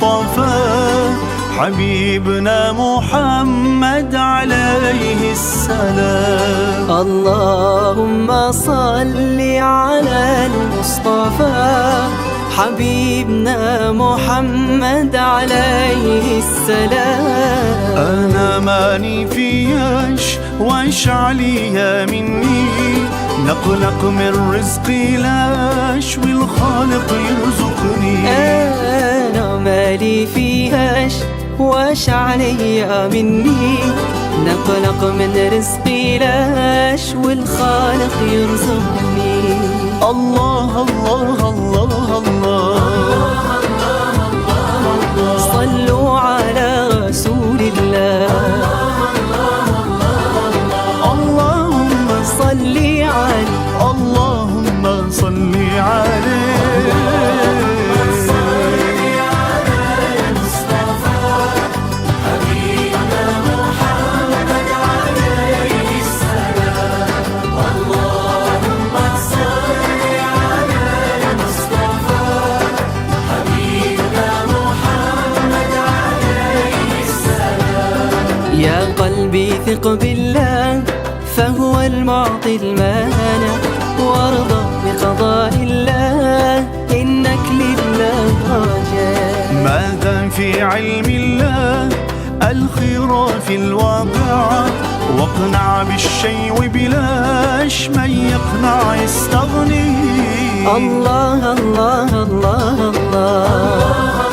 المصطفى حبيبنا محمد عليه السلام. اللهم صل على المصطفى حبيبنا محمد عليه السلام. أنا ماني فياش واش عليا مني، نقلق من رزقي لاش والخالق يرزقني. أنا مالي فيهاش واش عليا مني، نقلق من رزقي لاش والخالق يرزقني. الله الله الله الله صلوا على رسول الله. اللهم صل عليه، اللهم صل عليه. يا قلبي ثق بالله فهو المعطي المانع، وارضى بقضاء الله إنك لله رجاء. ماذا في علم الله الخير في الواقع، واقنع بالشيء وبلاش من يقنع يستغني. الله الله الله الله